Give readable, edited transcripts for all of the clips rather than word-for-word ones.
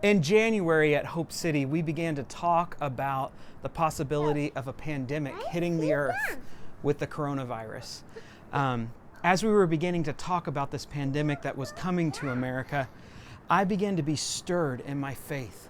In January at Hope City, we began to talk about the possibility of a pandemic hitting the earth with the coronavirus. As we were beginning to talk about this pandemic that was coming to America, I began to be stirred in my faith.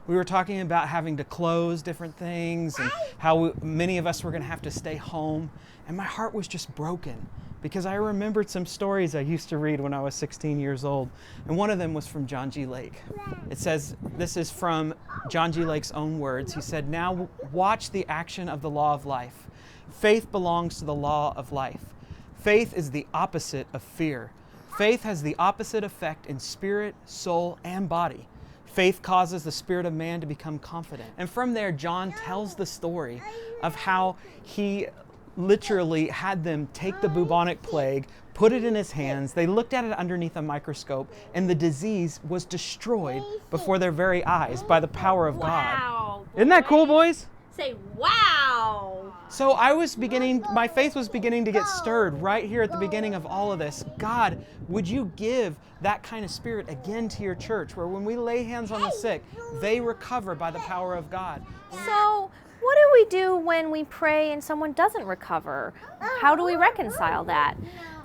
We were talking about having to close different things and how many of us were going to have to stay home. And my heart was just broken because I remembered some stories I used to read when I was 16 years old. And one of them was from John G. Lake. It says, this is from John G. Lake's own words. He said, "Now watch the action of the law of life. Faith belongs to the law of life. Faith is the opposite of fear. Faith has the opposite effect in spirit, soul, and body. Faith causes the spirit of man to become confident." And from there, John tells the story of how he literally had them take the bubonic plague, put it in his hands. They looked at it underneath a microscope, and the disease was destroyed before their very eyes by the power of God. Wow. Isn't that cool, boys? Say wow. So my faith was beginning to get stirred right here at the beginning of all of this. God, would you give that kind of spirit again to your church, where when we lay hands on the sick, they recover by the power of God? So what do we do when we pray and someone doesn't recover? How do we reconcile that?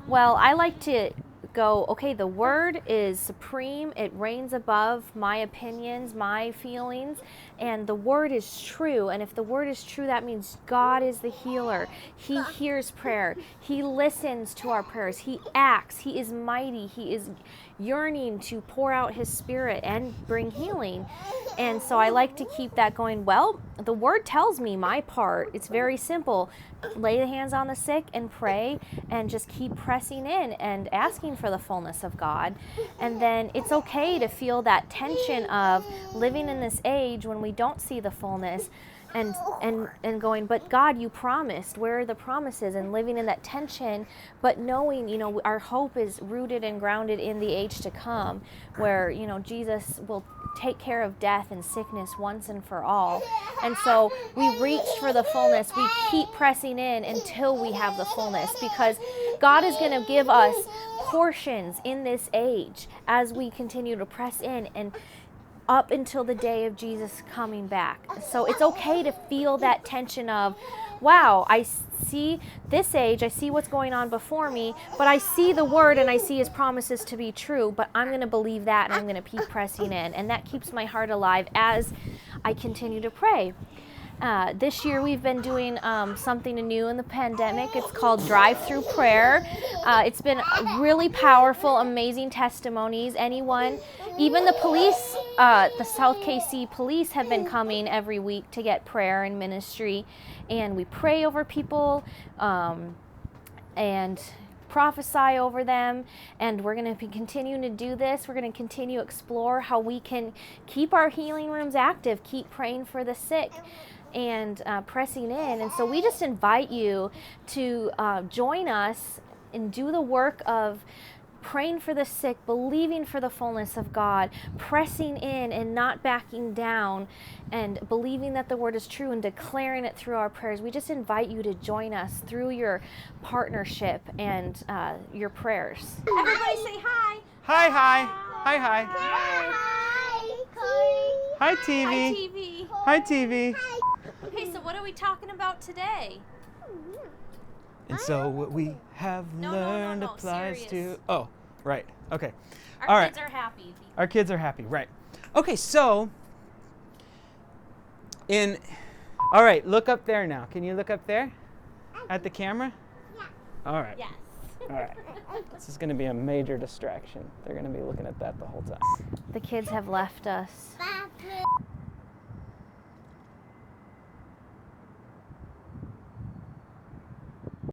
Well, I like to go, okay, the word is supreme. It reigns above my opinions, my feelings, and the word is true. And if the word is true, that means God is the healer. He hears prayer. He listens to our prayers. He acts. He is mighty. He is yearning to pour out his spirit and bring healing. And so I like to keep that going. Well, the word tells me my part. It's very simple. Lay the hands on the sick and pray and just keep pressing in and asking for the fullness of God. And then it's okay to feel that tension of living in this age when we don't see the fullness and going, but God, you promised, where are the promises? And living in that tension, but knowing, our hope is rooted and grounded in the age to come, where, Jesus will take care of death and sickness once and for all. And so we reach for the fullness. We keep pressing in until we have the fullness, because God is going to give us portions in this age as we continue to press in and up until the day of Jesus coming back. So it's okay to feel that tension of, wow, I see this age, I see what's going on before me, but I see the word and I see his promises to be true, but I'm going to believe that and I'm going to keep pressing in. And that keeps my heart alive as I continue to pray. This year we've been doing something new in the pandemic. It's called drive-through prayer. It's been really powerful, amazing testimonies. Anyone, even the police, the South KC police have been coming every week to get prayer and ministry. And we pray over people and prophesy over them, and we're going to be continuing to do this. We're going to continue to explore how we can keep our healing rooms active, keep praying for the sick, and pressing in. And so we just invite you to join us and do the work of praying for the sick, believing for the fullness of God, pressing in and not backing down, and believing that the word is true and declaring it through our prayers. We just invite you to join us through your partnership and your prayers. Everybody say hi. Hi, hi. Hi, hi. Hi, TV. Hi, TV. Hi, TV. Okay, so what are we talking about today? And so what we have learned applies serious. to... Oh, right. Okay. Our kids are happy. Our kids are happy, right. Okay, so... All right, look up there now. Can you look up there at the camera? Yeah. All right. Yes. All right. This is going to be a major distraction. They're going to be looking at that the whole time. The kids have left us.